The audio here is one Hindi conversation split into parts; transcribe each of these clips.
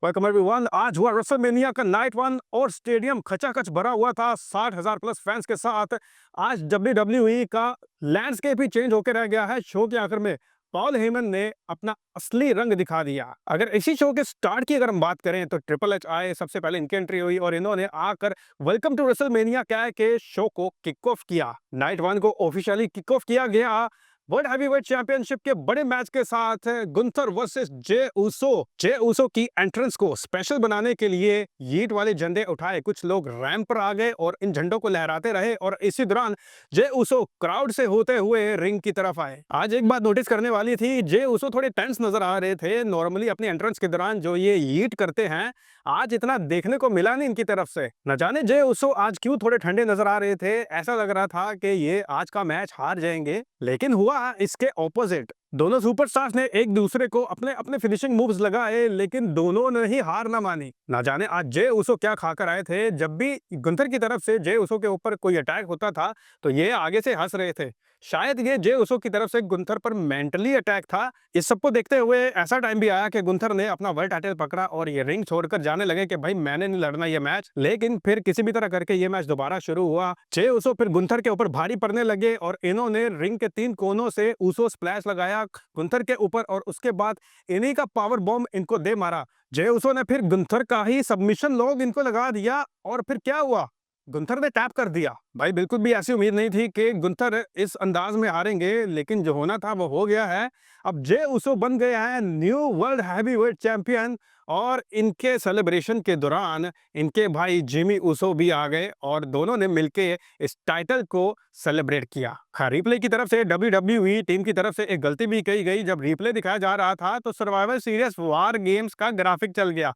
Welcome everyone. आज हुआ रेसलमेनिया का नाइट वन और स्टेडियम खचाखच भरा हुआ था 60,000 प्लस फैंस के साथ। आज WWE का लैंडस्केप ही चेंज होकर रह गया है। शो के आखिर में पॉल हेमन ने अपना असली रंग दिखा दिया। अगर इसी शो के स्टार्ट की अगर हम बात करें तो ट्रिपल एच आए, सबसे पहले इनकी एंट्री हुई और इन्होंने आकर वेलकम टू रेसलमेनिया कह के शो को किक ऑफ किया। नाइट वन को ऑफिशियली किक ऑफ किया गया वर्ल्ड हैवीवेट चैंपियनशिप के बड़े मैच के साथ गुंथर वर्सेस जे ऊसो की एंट्रेंस को स्पेशल बनाने के लिए यीट वाले झंडे उठाए कुछ लोग रैंप पर आ गए और इन झंडों को लहराते रहे और इसी दौरान जे ऊसो क्राउड से होते हुए रिंग की तरफ आए। आज एक बात नोटिस करने वाली थी, जे ऊसो थोड़े टेंस नजर आ रहे थे। नॉर्मली अपनी एंट्रेंस के दौरान जो ये यीट करते हैं, आज इतना देखने को मिला नहीं इनकी तरफ से। न जाने जे ऊसो आज क्यों थोड़े ठंडे नजर आ रहे थे। ऐसा लग रहा था कि ये आज का मैच हार जाएंगे, लेकिन हुआ इसके ऑपोजिट। दोनों सुपरस्टार्स ने एक दूसरे को अपने अपने फिनिशिंग मूव्स लगाए, लेकिन दोनों ने ही हार ना मानी। ना जाने आज जे ऊसो क्या खाकर आए थे। जब भी गुंथर की तरफ से जे ऊसो के ऊपर कोई अटैक होता था तो ये आगे से हंस रहे थे। शायद ये जे ऊसो की तरफ से गुंथर पर मेंटली अटैक था। इस सबको देखते हुए ऐसा टाइम भी आया कि गुंथर ने अपना वर्ल्ड टाइटल पकड़ा और ये रिंग छोड़कर जाने लगे कि भाई मैंने नहीं लड़ना ये मैच। लेकिन फिर किसी भी तरह करके ये मैच दोबारा शुरू हुआ। जे ऊसो फिर गुंथर के ऊपर भारी पड़ने लगे और इन्होंने रिंग के 3 कोनों से ऊसो स्प्लैश लगाया गुंथर के ऊपर और उसके बाद इन्हीं का पावर बॉम्ब इनको दे मारा। जे ऊसो ने फिर गुंथर का ही सबमिशन लॉक इनको लगा दिया और फिर क्या हुआ, गुंथर ने टैप कर दिया। भाई बिल्कुल भी ऐसी उम्मीद नहीं थी कि गुंथर इस अंदाज में हारेंगे, लेकिन जो होना था वो हो गया है। अब जे ऊसो बन गए हैं न्यू वर्ल्ड हैवीवेट चैंपियन और इनके सेलिब्रेशन के दौरान इनके भाई जिमी ऊसो भी आ गए और दोनों ने मिलके इस टाइटल को सेलिब्रेट किया। हाँ, रिप्ले की तरफ से WWE टीम की तरफ से एक गलती भी कही गई। जब रिप्ले दिखाया जा रहा था तो सर्वाइवल सीरीज वार गेम्स का ग्राफिक चल गया।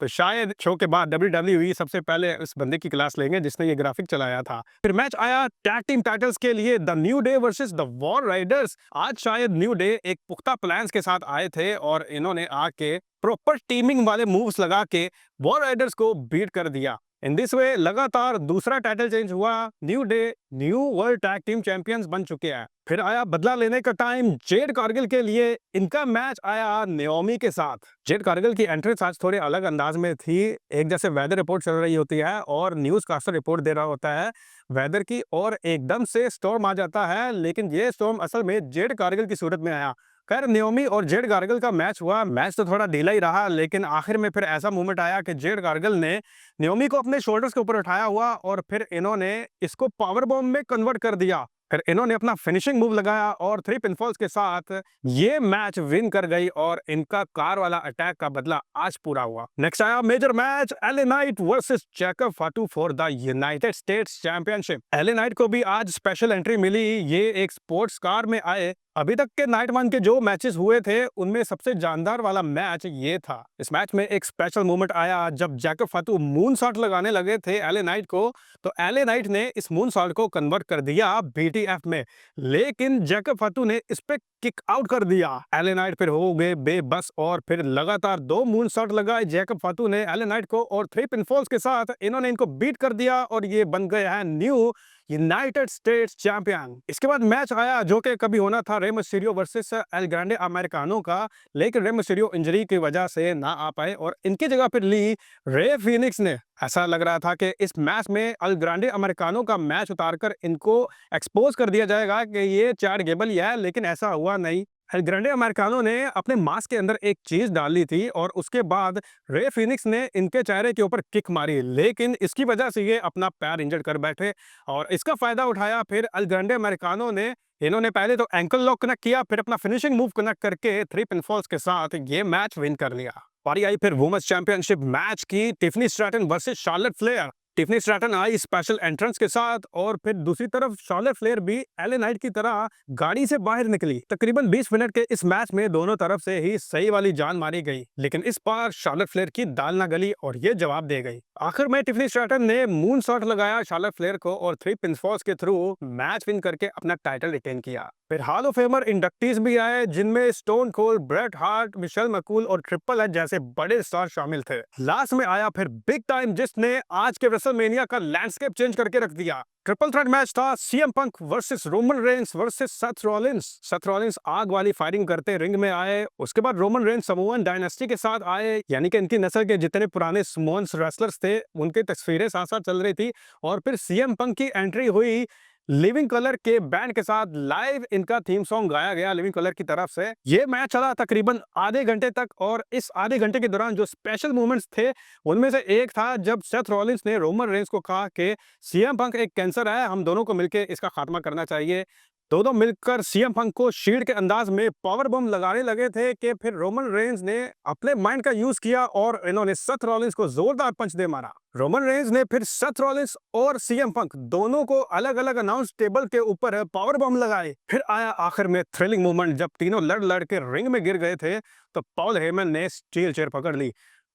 तो शायद शो के बाद WWE सबसे पहले उस बंदे की क्लास लेंगे जिसने ये ग्राफिक चलाया था। फिर मैच आया टैग टीम टाइटल्स के लिए, the new day versus the war Riders. आज शायद न्यू डे एक पुख्ता प्लान्स के साथ आए थे और इन्होंने आके प्रॉपर टीमिंग वाले मूव्स लगा के वॉर राइडर्स को बीट कर दिया। इन दिस वे लगातार दूसरा टाइटल चेंज हुआ। New day new world tag team champions बन चुके हैं। फिर आया बदला लेने का टाइम जेड कारगिल के लिए। इनका मैच आया नाओमी के साथ। जेड कारगिल की एंट्रेंस आज थोड़े अलग अंदाज में थी। एक जैसे वेदर रिपोर्ट चल रही होती है और न्यूज कास्टर रिपोर्ट दे रहा होता है वेदर की, और एकदम से स्टॉर्म आ जाता है। लेकिन ये स्टॉर्म असल में जेड कारगिल की सूरत में आया। खैर, नाओमी और जेड कारगिल का मैच हुआ। मैच तो थोड़ा ढीला ही रहा, लेकिन आखिर में फिर ऐसा मूवमेंट आया कि जेड कारगिल ने नाओमी को अपने शोल्डर्स के ऊपर उठाया हुआ और फिर इन्होंने इसको पावर बॉम्ब में कन्वर्ट कर दिया। फिर इन्होंने अपना फिनिशिंग मूव लगाया और 3 पिनफॉल्स के साथ ये मैच विन कर गई और इनका कार वाला अटैक का बदला आज पूरा हुआ। नेक्स्ट आया major match, LA Knight versus Jacob Fatu for the United States championship. LA Knight को भी आज स्पेशल एंट्री मिली। ये एक स्पोर्ट्स कार में आए। अभी तक के नाइट वन के जो मैचेस हुए थे उनमें सबसे जानदार वाला मैच ये था। इस मैच में एक स्पेशल मोमेंट आया जब जैकब फाटू मून शॉट लगाने लगे थे एलए नाइट को, तो एलए नाइट ने इस मून शॉट को कन्वर्ट कर दिया बीटीएफ में, लेकिन जैकब फाटू ने इस पे किक आउट कर दिया। एलए नाइट फिर हो गए बेबस और फिर लगातार 2 मून शॉट लगाए जैकब फाटू ने एलए नाइट को और 3 पिनफॉल्स के साथ इन्होंने इनको बीट कर दिया और ये बन गए हैं न्यू यूनाइटेड स्टेट्स चैंपियन। इसके बाद मैच आया जो कि कभी होना था Rey Mysterio versus L Grande americano का, लेकिन रे मिस्टीरियो इंजरी की वजह से ना आ पाए और इनकी जगह पर ली रे फीनिक्स ने। ऐसा लग रहा था कि इस मैच में एल ग्रांडे अमेरिकानो का मैच उतारकर इनको एक्सपोज कर दिया जाएगा कि ये चैट गेबल ही है, लेकिन ऐसा हुआ नहीं। एल ग्रांडे अमेरिकानो ने अपने मास्क के अंदर एक चीज डाली थी और उसके बाद रे फीनिक्स ने इनके चेहरे के ऊपर किक मारी, लेकिन इसकी वजह से ये अपना पैर इंजर्ड कर बैठे और इसका फायदा उठाया फिर एल ग्रांडे अमेरिकानो ने। इन्होंने पहले तो एंकल लॉक कनेक्ट किया, फिर अपना फिनिशिंग मूव कनेक्ट करके 3 पिनफॉल्स के साथ ये मैच विन कर लिया। पारी आई फिर वुमेन्स चैंपियनशिप मैच की, Tiffany Stratton versus Charlotte Flair. Tiffany Stratton आई स्पेशल एंट्रेंस के साथ और फिर दूसरी तरफ शार्लेट फ्लेयर भी एलए नाइट की तरह गाड़ी से बाहर निकली। तकरीबन 20 मिनट के इस मैच में दोनों तरफ से ही सही वाली जान मारी गई, लेकिन इस बार शार्लेट फ्लेयर की दाल ना गली और ये जवाब दे गई। आखिर में टिफनी स्ट्रैटन ने मून शॉट लगाया शार्लेट फ्लेयर को और 3 पिनफॉल्स के थ्रू मैच विन करके अपना टाइटल रिटेन किया। फिर हॉल ऑफ फेमर इंडक्टीज भी आए जिनमें Stone Cold, Bret Hart, Michelle McCool और ट्रिपल एच जैसे बड़े स्टार शामिल थे। लास्ट में आया फिर बिग टाइम जिसने आज के रेसलमेनिया का लैंडस्केप चेंज करके रख दिया। ट्रिपल थ्रेट मैच था, CM Punk versus Roman Reigns versus Seth Rollins. Seth Rollins आग वाली फायरिंग करते रिंग में आए, उसके बाद रोमन रेंस समोअन डायनेस्टी के साथ आए, यानी कि इनकी नस्ल के जितने पुराने समोअन रेसलर्स थे उनकी तस्वीरें साथ साथ चल रही थी। और फिर सीएम पंक की एंट्री हुई लिविंग कलर के बैंड के साथ, लाइव इनका थीम सॉन्ग गाया गया लिविंग कलर की तरफ से। ये मैच चला तकरीबन आधे घंटे तक, और इस आधे घंटे के दौरान जो स्पेशल मोमेंट्स थे उनमें से एक था जब सेथ रॉलिंस ने रोमन रेंस को कहा कि सीएम पंक एक कैंसर है, हम दोनों को मिलकर इसका खात्मा करना चाहिए। दोनों मिलकर सीएम पंक को शील्ड के अंदाज में पावर बम लगाने लगे थे कि फिर रोमन रेंस ने अपने माइंड का यूज किया और इन्होंने सेथ रॉलिंस को जोरदार पंच दे मारा। रोमन रेंस ने फिर सेथ रॉलिंस और सीएम पंक दोनों को अलग अलग अनाउंस टेबल के ऊपर पावर बम लगाए। फिर आया आखिर में थ्रिलिंग मोमेंट, जब तीनों लड़ लड़ के रिंग में गिर गए थे तो पॉल हेमन ने स्टील चेयर पकड़ ली।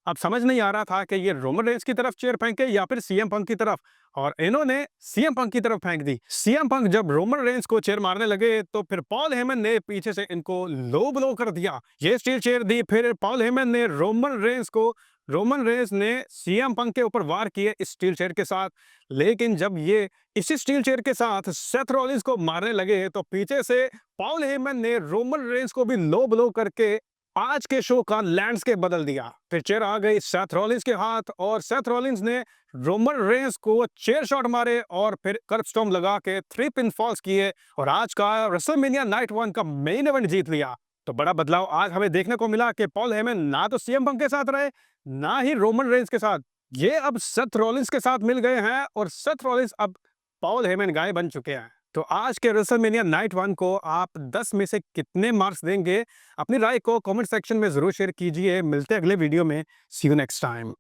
अब समझ नहीं आ रहा था कि ये रोमन रेंस की तरफ चेयर फेंके या फिर सीएम पंक की तरफ, और इन्होंने सीएम पंक की तरफ फेंक दी। सीएम पंक जब रोमन रेंस को चेयर मारने लगे तो फिर पॉल हेमन ने पीछे से इनको लो ब्लो कर दिया, ये स्टील चेयर दी। फिर पॉल हेमन ने रोमन रेंस ने सीएम पंक के ऊपर वार किए इस स्टील चेयर के साथ। लेकिन जब ये इसी स्टील चेयर के साथ सेथ रॉलिंस को मारने लगे तो पीछे से पॉल हेमन ने रोमन रेंस को भी लो ब्लो करके आज के शो का लैंडस्केप बदल दिया। फिर चेयर आ गई सेथ रॉलिंस के हाथ और सेथ रॉलिंस ने रोमन रेंस को चेयर शॉट मारे और फिर कर्ब स्टॉर्म लगा के 3 पिन फॉल्स किए और आज का रेसलमेनिया नाइट 1 का मेन इवेंट जीत लिया। तो बड़ा बदलाव आज हमें देखने को मिला कि पॉल हेमन ना तो सीएम पंक के साथ रहे, ना ही रोमन रेंस के साथ, ये अब सेथ रॉलिंस के साथ मिल गए हैं और सेथ रॉलिंस अब पॉल हेमन गाय बन चुके हैं। तो आज के रेसलमेनिया नाइट 1 को आप 10 में से कितने मार्क्स देंगे? अपनी राय को कमेंट सेक्शन में जरूर शेयर कीजिए। मिलते हैं अगले वीडियो में। सी यू नेक्स्ट टाइम।